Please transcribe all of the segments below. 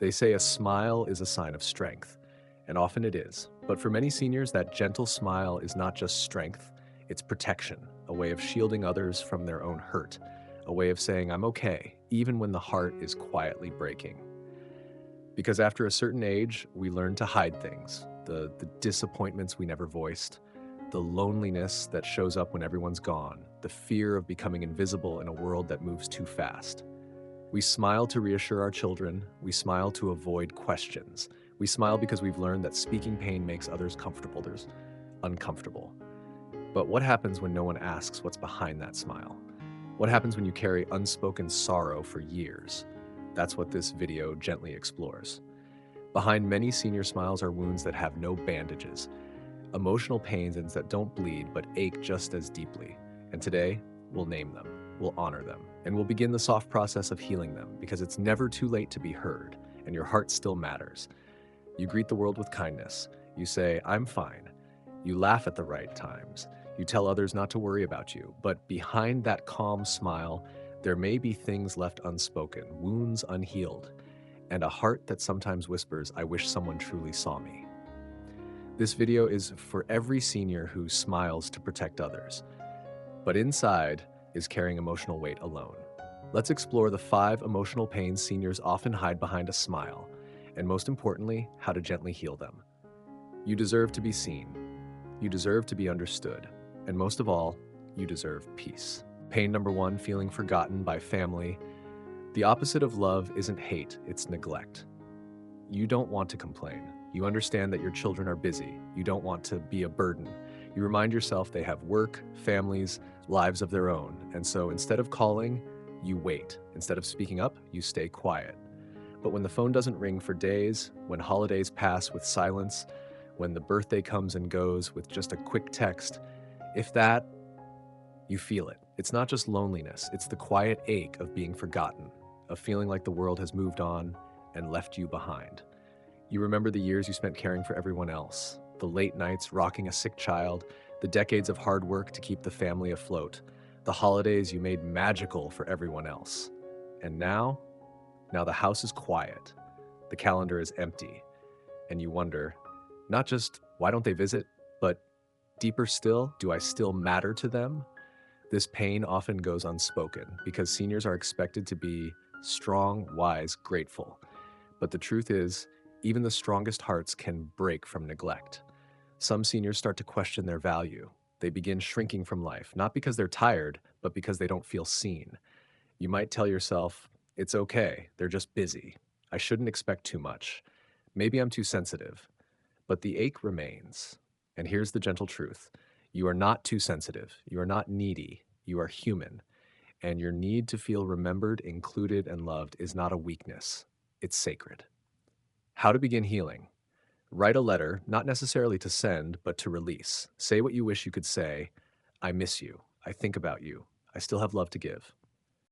They say a smile is a sign of strength, and often it is. But for many seniors, that gentle smile is not just strength, it's protection, a way of shielding others from their own hurt, a way of saying, I'm okay, even when the heart is quietly breaking. Because after a certain age, we learn to hide things, the disappointments we never voiced, the loneliness that shows up when everyone's gone, the fear of becoming invisible in a world that moves too fast. We smile to reassure our children. We smile to avoid questions. We smile because we've learned that speaking pain makes others comfortable. There's uncomfortable. But what happens when no one asks what's behind that smile? What happens when you carry unspoken sorrow for years? That's what this video gently explores. Behind many senior smiles are wounds that have no bandages, emotional pains that don't bleed but ache just as deeply. And today, we'll name them, we'll honor them, and we'll begin the soft process of healing them because it's never too late to be heard, and your heart still matters. You greet the world with kindness. You say, I'm fine. You laugh at the right times. You tell others not to worry about you. But behind that calm smile, there may be things left unspoken, wounds unhealed, and a heart that sometimes whispers, I wish someone truly saw me. This video is for every senior who smiles to protect others, but inside is carrying emotional weight alone. Let's explore the 5 emotional pains seniors often hide behind a smile, and most importantly, how to gently heal them. You deserve to be seen. You deserve to be understood. And most of all, you deserve peace. Pain number 1, feeling forgotten by family. The opposite of love isn't hate, it's neglect. You don't want to complain. You understand that your children are busy. You don't want to be a burden. You remind yourself they have work, families, lives of their own. And so instead of calling, you wait. Instead of speaking up, you stay quiet. But when the phone doesn't ring for days, when holidays pass with silence, when the birthday comes and goes with just a quick text, if that, you feel it. It's not just loneliness, it's the quiet ache of being forgotten, of feeling like the world has moved on and left you behind. You remember the years you spent caring for everyone else, the late nights rocking a sick child, the decades of hard work to keep the family afloat, the holidays you made magical for everyone else. And now the house is quiet, the calendar is empty, and you wonder, not just why don't they visit, but deeper still, do I still matter to them? This pain often goes unspoken because seniors are expected to be strong, wise, grateful. But the truth is, even the strongest hearts can break from neglect. Some seniors start to question their value. They begin shrinking from life, not because they're tired, but because they don't feel seen. You might tell yourself, it's okay, they're just busy. I shouldn't expect too much. Maybe I'm too sensitive. But the ache remains. And here's the gentle truth. You are not too sensitive. You are not needy. You are human. And your need to feel remembered, included, and loved is not a weakness. It's sacred. How to begin healing. Write a letter, not necessarily to send, but to release. Say what you wish you could say. I miss you. I think about you. I still have love to give.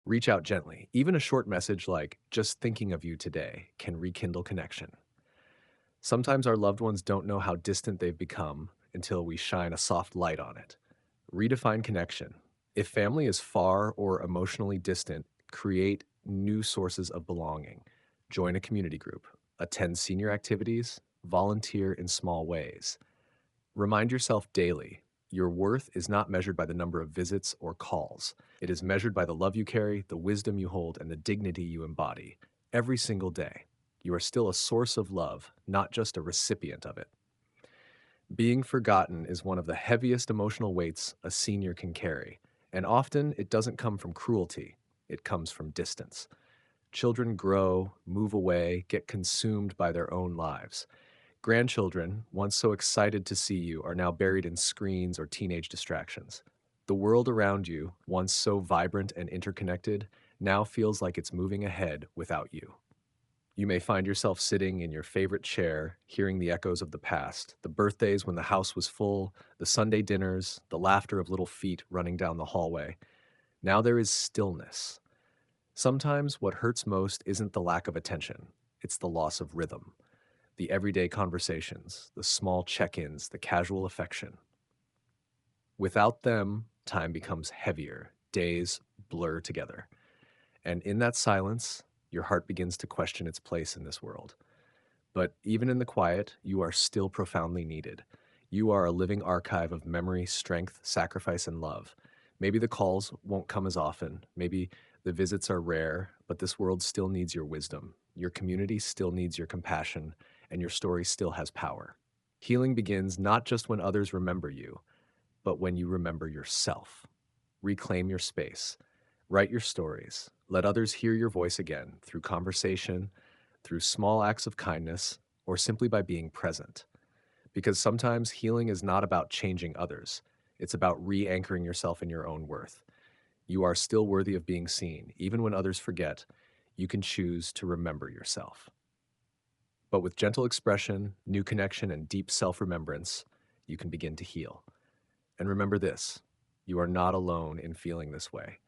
Reach out gently. Even a short message like, just thinking of you today, can rekindle connection. Sometimes our loved ones don't know how distant they've become until we shine a soft light on it. Redefine connection. If family is far or emotionally distant, create new sources of belonging. Join a community group. Attend senior activities. Volunteer in small ways. Remind yourself daily, your worth is not measured by the number of visits or calls. It is measured by the love you carry, the wisdom you hold, and the dignity you embody every single day. You are still a source of love, not just a recipient of it. Being forgotten is one of the heaviest emotional weights a senior can carry, and often it doesn't come from cruelty, it comes from distance. Children grow, move away, get consumed by their own lives. Grandchildren, once so excited to see you, are now buried in screens or teenage distractions. The world around you, once so vibrant and interconnected, now feels like it's moving ahead without you. You may find yourself sitting in your favorite chair, hearing the echoes of the past, the birthdays when the house was full, the Sunday dinners, the laughter of little feet running down the hallway. Now there is stillness. Sometimes what hurts most isn't the lack of attention, it's the loss of rhythm. The everyday conversations, the small check-ins, the casual affection. Without them, time becomes heavier, days blur together. And in that silence, Your heart begins to question its place in this world. But even in the quiet, you are still profoundly needed. You are a living archive of memory, strength, sacrifice, and love. Maybe the calls won't come as often. Maybe the visits are rare, but this world still needs your wisdom. Your community still needs your compassion, and your story still has power. Healing begins not just when others remember you, but when you remember yourself. Reclaim your space. Write your stories. Let others hear your voice again through conversation, through small acts of kindness, or simply by being present. Because sometimes healing is not about changing others, it's about re anchoring yourself in your own worth. You are still worthy of being seen. Even when others forget, you can choose to remember yourself. But with gentle expression, new connection, and deep self remembrance, you can begin to heal. And remember this: you are not alone in feeling this way.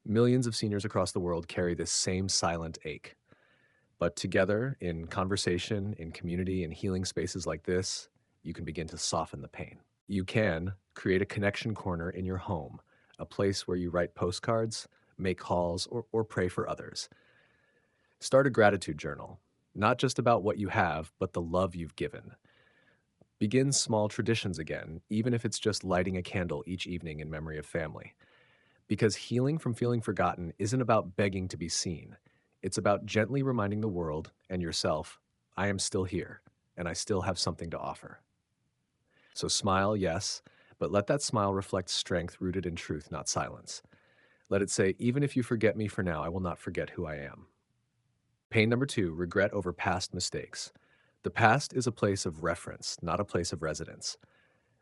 Millions of seniors across the world carry this same silent ache. But together, in conversation, in community, in healing spaces like this, you can begin to soften the pain. You can create a connection corner in your home, a place where you write postcards, make calls, or pray for others. Start a gratitude journal, not just about what you have, but the love you've given. Begin small traditions again, even if it's just lighting a candle each evening in memory of family. Because healing from feeling forgotten isn't about begging to be seen. It's about gently reminding the world and yourself, I am still here, and I still have something to offer. So smile, yes, but let that smile reflect strength rooted in truth, not silence. Let it say, even if you forget me for now, I will not forget who I am. Pain number 2, regret over past mistakes. The past is a place of reference, not a place of residence.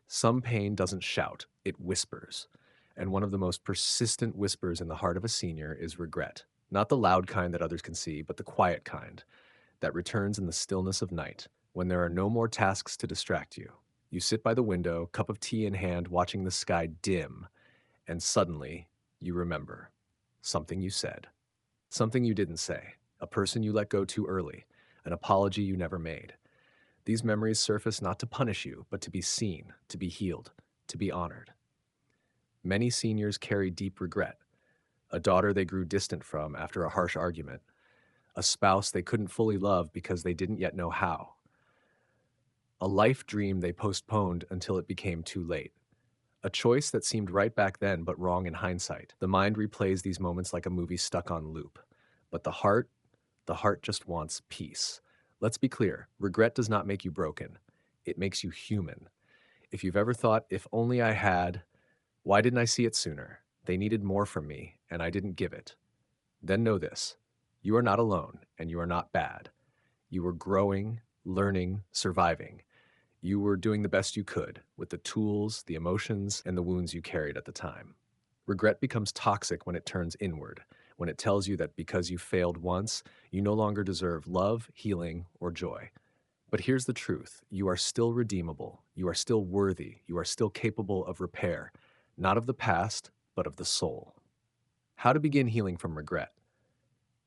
Some pain doesn't shout, it whispers. And one of the most persistent whispers in the heart of a senior is regret. Not the loud kind that others can see, but the quiet kind that returns in the stillness of night, when there are no more tasks to distract you. You sit by the window, cup of tea in hand, watching the sky dim, and suddenly you remember something you said, something you didn't say, a person you let go too early, an apology you never made. These memories surface not to punish you, but to be seen, to be healed, to be honored. Many seniors carry deep regret: a daughter they grew distant from after a harsh argument, a spouse they couldn't fully love because they didn't yet know how, a life dream they postponed until it became too late, a choice that seemed right back then but wrong in hindsight. The mind replays these moments like a movie stuck on loop. But the heart just wants peace. Let's be clear, regret does not make you broken. It makes you human. If you've ever thought, if only I had, why didn't I see it sooner? They needed more from me, and I didn't give it. Then know this: you are not alone, and you are not bad. You were growing, learning, surviving. You were doing the best you could with the tools, the emotions, and the wounds you carried at the time. Regret becomes toxic when it turns inward, when it tells you that because you failed once, you no longer deserve love, healing, or joy. But here's the truth: you are still redeemable, you are still worthy, you are still capable of repair, not of the past, but of the soul. How to begin healing from regret?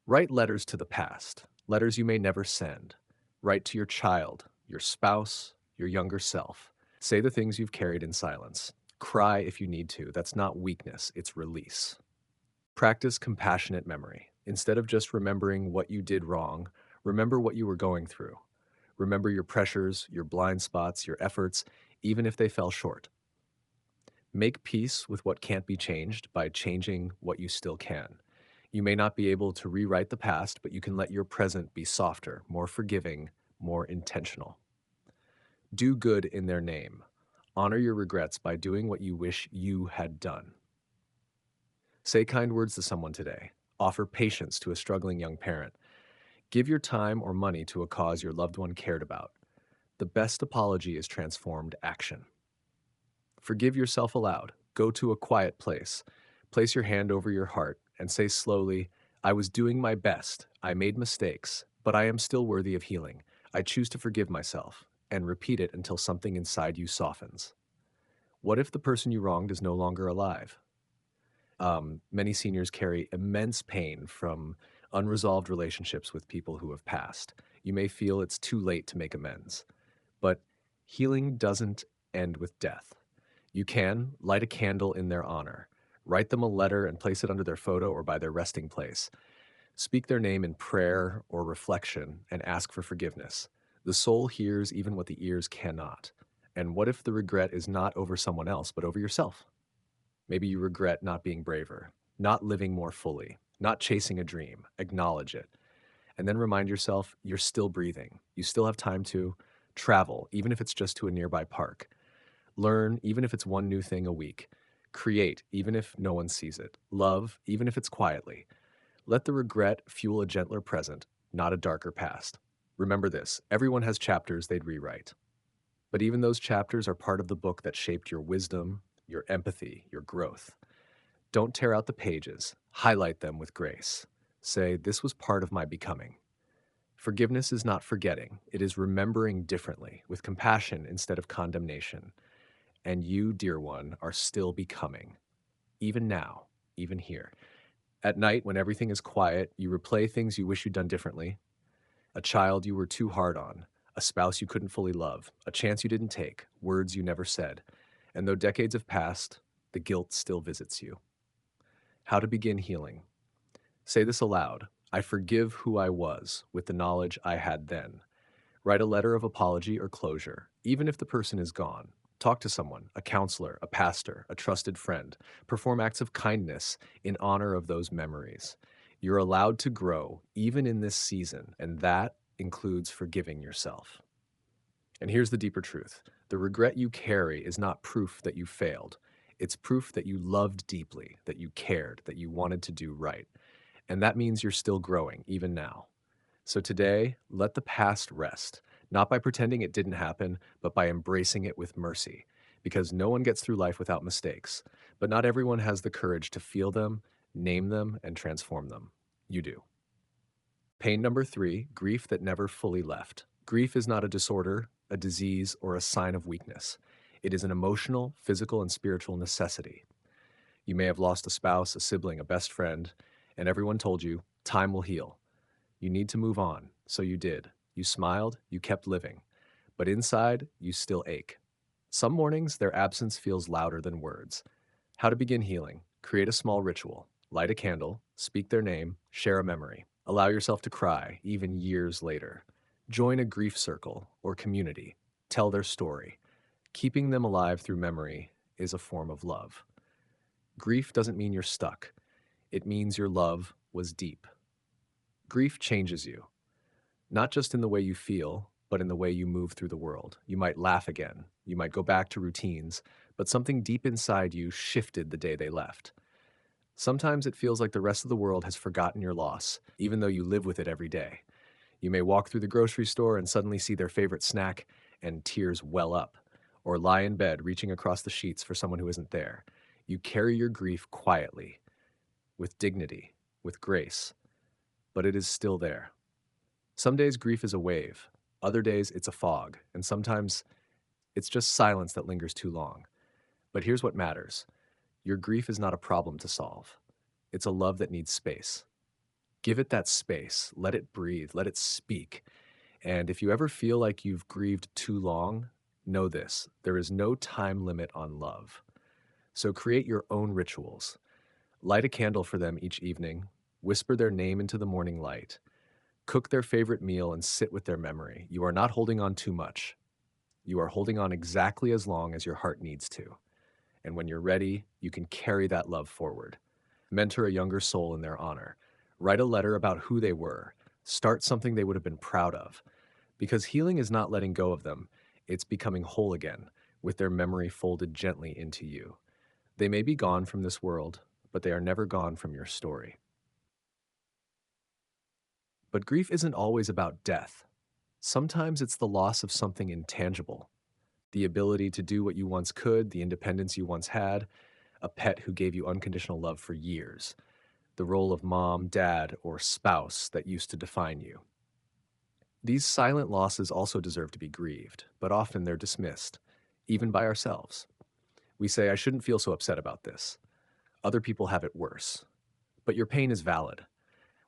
Write letters to the past, letters you may never send. Write to your child, your spouse, your younger self. Say the things you've carried in silence. Cry if you need to. That's not weakness, it's release. Practice compassionate memory. Instead of just remembering what you did wrong, remember what you were going through. Remember your pressures, your blind spots, your efforts, even if they fell short. Make peace with what can't be changed by changing what you still can. You may not be able to rewrite the past, but you can let your present be softer, more forgiving, more intentional. Do good in their name. Honor your regrets by doing what you wish you had done. Say kind words to someone today. Offer patience to a struggling young parent. Give your time or money to a cause your loved one cared about. The best apology is transformed action. Forgive yourself aloud. Go to a quiet place. Place your hand over your heart and say slowly, I was doing my best. I made mistakes, but I am still worthy of healing. I choose to forgive myself. And repeat it until something inside you softens. What if the person you wronged is no longer alive? Many seniors carry immense pain from unresolved relationships with people who have passed. You may feel it's too late to make amends, but healing doesn't end with death. You can light a candle in their honor, write them a letter and place it under their photo or by their resting place. Speak their name in prayer or reflection and ask for forgiveness. The soul hears even what the ears cannot. And what if the regret is not over someone else, but over yourself? Maybe you regret not being braver, not living more fully, not chasing a dream. Acknowledge it. And then remind yourself you're still breathing. You still have time to travel, even if it's just to a nearby park. Learn, even if it's one new thing a week. Create, even if no one sees it. Love, even if it's quietly. Let the regret fuel a gentler present, not a darker past. Remember this: everyone has chapters they'd rewrite. But even those chapters are part of the book that shaped your wisdom, your empathy, your growth. Don't tear out the pages, highlight them with grace. Say, this was part of my becoming. Forgiveness is not forgetting, it is remembering differently, with compassion instead of condemnation. And you, dear one, are still becoming, even now, even here. At night, when everything is quiet, you replay things you wish you'd done differently: a child you were too hard on, a spouse you couldn't fully love, a chance you didn't take, words you never said. And though decades have passed, the guilt still visits you. How to begin healing. Say this aloud: I forgive who I was with the knowledge I had then. Write a letter of apology or closure, even if the person is gone. Talk to someone, a counselor, a pastor, a trusted friend. Perform acts of kindness in honor of those memories. You're allowed to grow, even in this season, and that includes forgiving yourself. And here's the deeper truth: the regret you carry is not proof that you failed. It's proof that you loved deeply, that you cared, that you wanted to do right. And that means you're still growing, even now. So today, let the past rest, not by pretending it didn't happen, but by embracing it with mercy. Because no one gets through life without mistakes, but not everyone has the courage to feel them, name them, and transform them. You do. Pain number 3: grief that never fully left. Grief is not a disorder, a disease, or a sign of weakness. It is an emotional, physical, and spiritual necessity. You may have lost a spouse, a sibling, a best friend, and everyone told you, time will heal. You need to move on, so you did. You smiled, you kept living. But inside, you still ache. Some mornings, their absence feels louder than words. How to begin healing: create a small ritual. Light a candle, speak their name, share a memory. Allow yourself to cry, even years later. Join a grief circle or community. Tell their story. Keeping them alive through memory is a form of love. Grief doesn't mean you're stuck. It means your love was deep. Grief changes you, not just in the way you feel, but in the way you move through the world. You might laugh again. You might go back to routines, but something deep inside you shifted the day they left. Sometimes it feels like the rest of the world has forgotten your loss, even though you live with it every day. You may walk through the grocery store and suddenly see their favorite snack and tears well up, or lie in bed reaching across the sheets for someone who isn't there. You carry your grief quietly, with dignity, with grace, but it is still there. Some days grief is a wave, other days it's a fog, and sometimes it's just silence that lingers too long. But here's what matters: your grief is not a problem to solve, it's a love that needs space. Give it that space, let it breathe, let it speak. And if you ever feel like you've grieved too long, know this: there is no time limit on love. So create your own rituals. Light a candle for them each evening, whisper their name into the morning light, cook their favorite meal, and sit with their memory. You are not holding on too much. You are holding on exactly as long as your heart needs to. And when you're ready, you can carry that love forward. Mentor a younger soul in their honor. Write a letter about who they were. Start something they would have been proud of. Because healing is not letting go of them, it's becoming whole again, with their memory folded gently into you. They may be gone from this world, but they are never gone from your story. But grief isn't always about death. Sometimes it's the loss of something intangible: the ability to do what you once could, the independence you once had, a pet who gave you unconditional love for years, the role of mom, dad, or spouse that used to define you. These silent losses also deserve to be grieved, but often they're dismissed, even by ourselves. We say, I shouldn't feel so upset about this. Other people have it worse. But your pain is valid.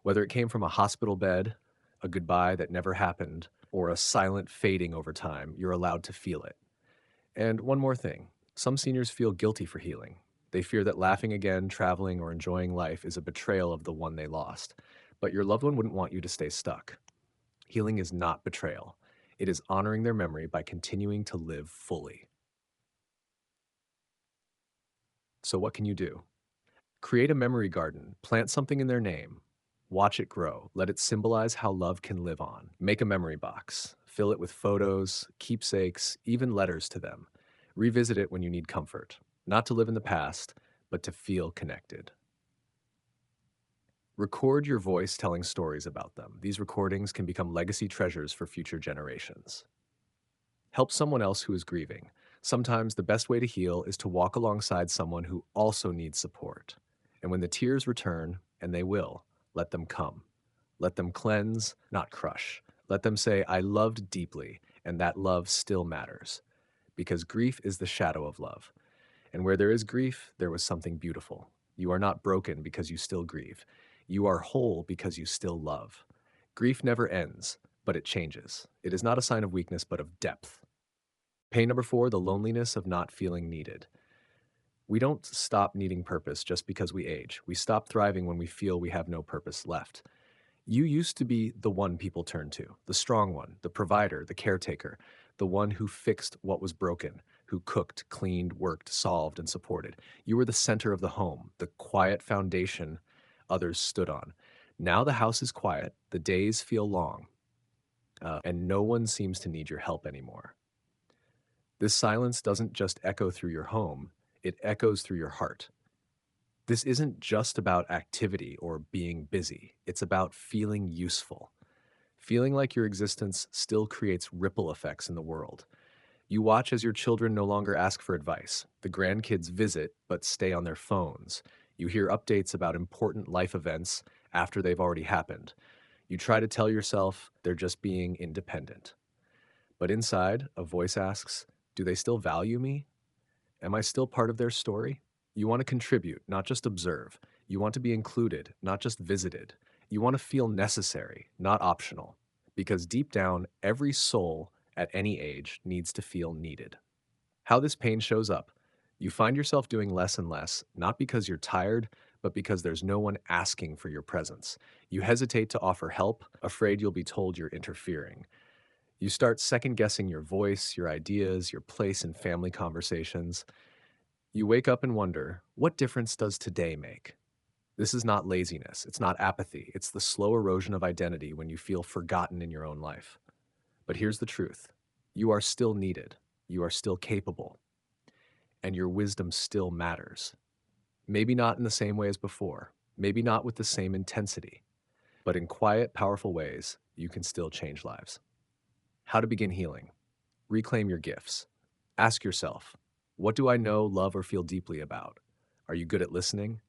Whether it came from a hospital bed, a goodbye that never happened, or a silent fading over time, you're allowed to feel it. And one more thing: some seniors feel guilty for healing. They fear that laughing again, traveling, or enjoying life is a betrayal of the one they lost. but your loved one wouldn't want you to stay stuck. Healing is not betrayal. It is honoring their memory by continuing to live fully. So, what can you do? Create a memory garden, plant something in their name, watch it grow, let it symbolize how love can live on. Make a memory box, fill it with photos, keepsakes, even letters to them. Revisit it when you need comfort, not to live in the past, but to feel connected. Record your voice telling stories about them. These recordings can become legacy treasures for future generations. Help someone else who is grieving. Sometimes the best way to heal is to walk alongside someone who also needs support. And when the tears return, and they will, let them come. Let them cleanse, not crush. Let them say, I loved deeply, and that love still matters. Because grief is the shadow of love. And where there is grief, there was something beautiful. You are not broken because you still grieve. You are whole because you still love. Grief never ends, but it changes. It is not a sign of weakness, but of depth. Pain number 4, the loneliness of not feeling needed. We don't stop needing purpose just because we age. We stop thriving when we feel we have no purpose left. You used to be the one people turned to, the strong one, the provider, the caretaker, the one who fixed what was broken, who cooked, cleaned, worked, solved, and supported. You were the center of the home, the quiet foundation others stood on. Now the house is quiet, the days feel long, and no one seems to need your help anymore. This silence doesn't just echo through your home, it echoes through your heart. This isn't just about activity or being busy, it's about feeling useful. Feeling like your existence still creates ripple effects in the world. You watch as your children no longer ask for advice. The grandkids visit but stay on their phones. You hear updates about important life events after they've already happened. You try to tell yourself they're just being independent. But inside, a voice asks, do they still value me? Am I still part of their story? You want to contribute, not just observe. You want to be included, not just visited. You want to feel necessary, not optional. Because deep down, every soul at any age needs to feel needed. How this pain shows up. You find yourself doing less and less, not because you're tired, but because there's no one asking for your presence. You hesitate to offer help, afraid you'll be told you're interfering. You start second guessing your voice, your ideas, your place in family conversations. You wake up and wonder, what difference does today make? This is not laziness. It's not apathy. It's the slow erosion of identity when you feel forgotten in your own life. But here's the truth. You are still needed. You are still capable. And your wisdom still matters. Maybe not in the same way as before. Maybe not with the same intensity. But in quiet, powerful ways, you can still change lives. How to begin healing. Reclaim your gifts. Ask yourself, what do I know, love, or feel deeply about? Are you good at listening?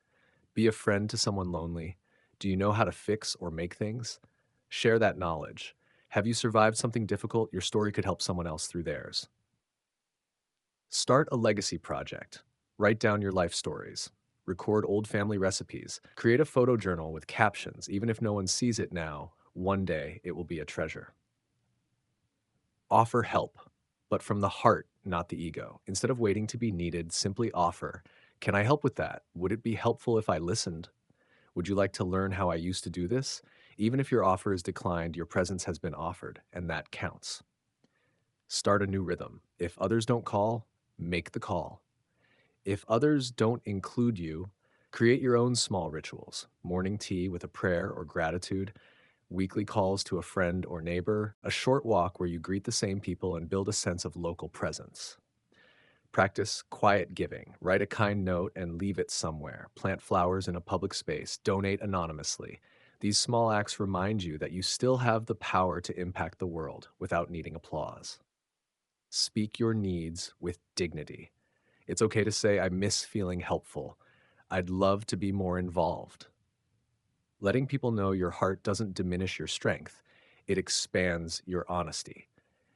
Be a friend to someone lonely. Do you know how to fix or make things? Share that knowledge. Have you survived something difficult? Your story could help someone else through theirs. Start a legacy project. Write down your life stories. Record old family recipes. Create a photo journal with captions. Even if no one sees it now, one day it will be a treasure. Offer help, but from the heart, not the ego. Instead of waiting to be needed, simply offer. Can I help with that? Would it be helpful if I listened? Would you like to learn how I used to do this? Even if your offer is declined, your presence has been offered, and that counts. Start a new rhythm. If others don't call, make the call. If others don't include you, create your own small rituals. Morning tea with a prayer or gratitude, weekly calls to a friend or neighbor, a short walk where you greet the same people and build a sense of local presence. Practice quiet giving. Write a kind note and leave it somewhere. Plant flowers in a public space. Donate anonymously. These small acts remind you that you still have the power to impact the world without needing applause. Speak your needs with dignity. It's okay to say, I miss feeling helpful. I'd love to be more involved. Letting people know your heart doesn't diminish your strength, it expands your honesty.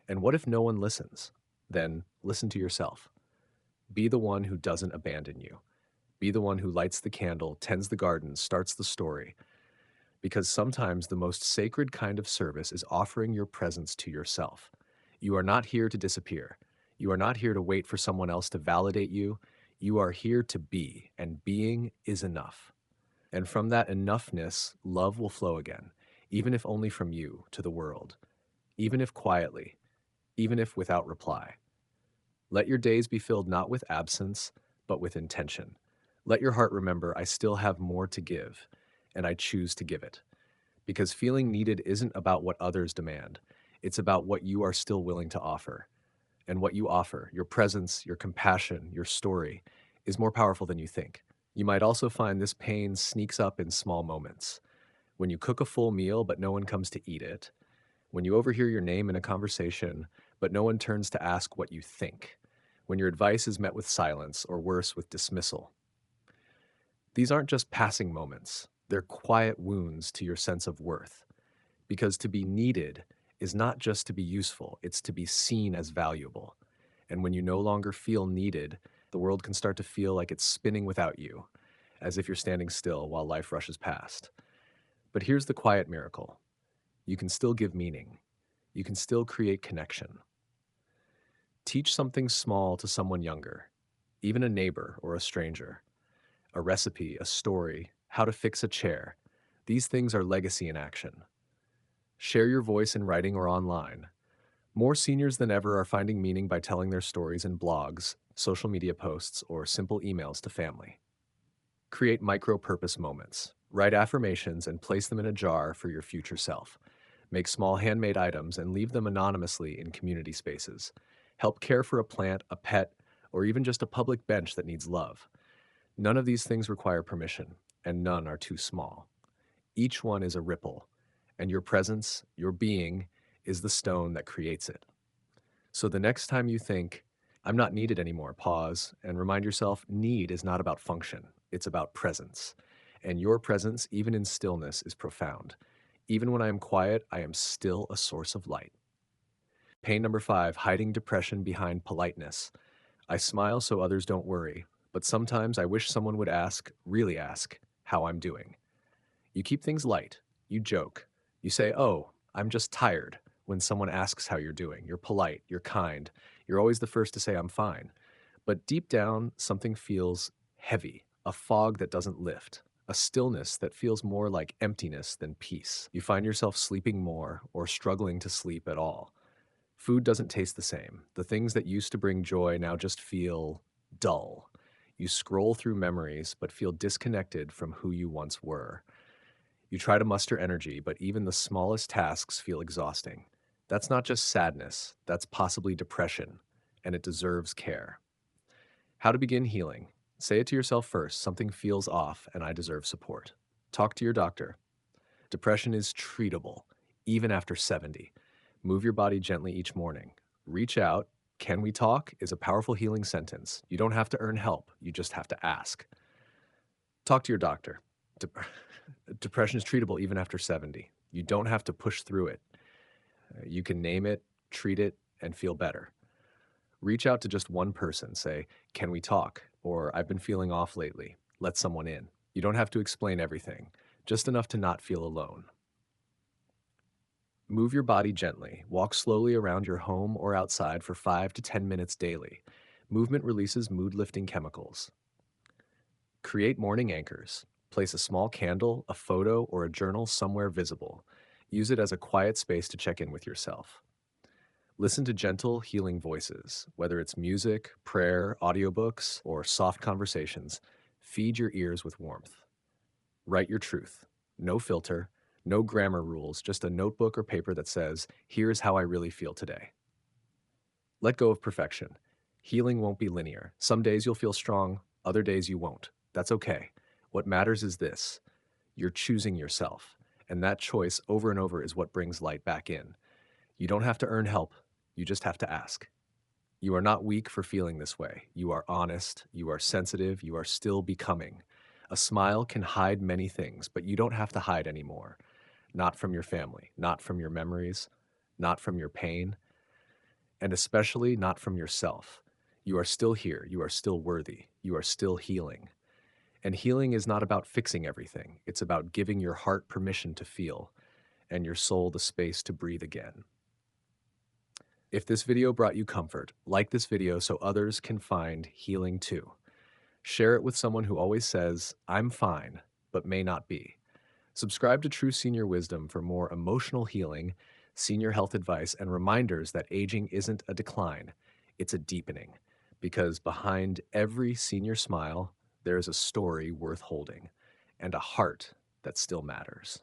And what if no one listens? Then listen to yourself. Be the one who doesn't abandon you. Be the one who lights the candle, tends the garden, starts the story. Because sometimes the most sacred kind of service is offering your presence to yourself. You are not here to disappear. You are not here to wait for someone else to validate you. You are here to be, and being is enough. And from that enoughness, love will flow again, even if only from you to the world, even if quietly, even if without reply. Let your days be filled not with absence, but with intention. Let your heart remember, I still have more to give, and I choose to give it. Because feeling needed isn't about what others demand, it's about what you are still willing to offer. And what you offer, your presence, your compassion, your story, is more powerful than you think. You might also find this pain sneaks up in small moments. When you cook a full meal, but no one comes to eat it. When you overhear your name in a conversation, but no one turns to ask what you think. When your advice is met with silence, or worse, with dismissal. These aren't just passing moments, they're quiet wounds to your sense of worth. Because to be needed is not just to be useful, it's to be seen as valuable. And when you no longer feel needed, the world can start to feel like it's spinning without you, as if you're standing still while life rushes past. But here's the quiet miracle: you can still give meaning, you can still create connection. Teach something small to someone younger, even a neighbor or a stranger. A recipe, a story, how to fix a chair. These things are legacy in action. Share your voice in writing or online. More seniors than ever are finding meaning by telling their stories in blogs, social media posts, or simple emails to family. Create micro-purpose moments. Write affirmations and place them in a jar for your future self. Make small handmade items and leave them anonymously in community spaces. Help care for a plant, a pet, or even just a public bench that needs love. None of these things require permission, and none are too small. Each one is a ripple, and your presence, your being, is the stone that creates it. So the next time you think, I'm not needed anymore, pause and remind yourself, need is not about function, it's about presence. And your presence, even in stillness, is profound. Even when I am quiet, I am still a source of light. Pain number 5, hiding depression behind politeness. I smile so others don't worry, but sometimes I wish someone would ask, really ask, how I'm doing. You keep things light. You joke. You say, oh, I'm just tired when someone asks how you're doing. You're polite. You're kind. You're always the first to say, I'm fine. But deep down, something feels heavy, a fog that doesn't lift, a stillness that feels more like emptiness than peace. You find yourself sleeping more or struggling to sleep at all. Food doesn't taste the same. The things that used to bring joy now just feel dull. You scroll through memories but feel disconnected from who you once were. You try to muster energy, but even the smallest tasks feel exhausting. That's not just sadness, that's possibly depression, and it deserves care. How to begin healing. Say it to yourself first: something feels off and I deserve support. Talk to your doctor. Depression is treatable, even after 70. Move your body gently each morning. Reach out. Can we talk is a powerful healing sentence. You don't have to earn help, you just have to ask. Talk to your doctor. Depression is treatable even after 70. You don't have to push through it. You can name it, treat it, and feel better. Reach out to just one person. Say, can we talk? Or I've been feeling off lately. Let someone in. You don't have to explain everything, just enough to not feel alone. Move your body gently. Walk slowly around your home or outside for 5 to 10 minutes daily. Movement releases mood-lifting chemicals. Create morning anchors. Place a small candle, a photo, or a journal somewhere visible. Use it as a quiet space to check in with yourself. Listen to gentle, healing voices, whether it's music, prayer, audiobooks, or soft conversations. Feed your ears with warmth. Write your truth. No filter, no grammar rules, just a notebook or paper that says, here's how I really feel today. Let go of perfection. Healing won't be linear. Some days you'll feel strong, other days you won't. That's okay. What matters is this: you're choosing yourself. And that choice over and over is what brings light back in. You don't have to earn help, you just have to ask. You are not weak for feeling this way. You are honest, you are sensitive, you are still becoming. A smile can hide many things, but you don't have to hide anymore. Not from your family, not from your memories, not from your pain, and especially not from yourself. You are still here, you are still worthy, you are still healing. And healing is not about fixing everything. It's about giving your heart permission to feel and your soul the space to breathe again. If this video brought you comfort, like this video so others can find healing too. Share it with someone who always says, I'm fine, but may not be. Subscribe to True Senior Wisdom for more emotional healing, senior health advice, and reminders that aging isn't a decline, it's a deepening. Because behind every senior smile, there is a story worth holding and a heart that still matters.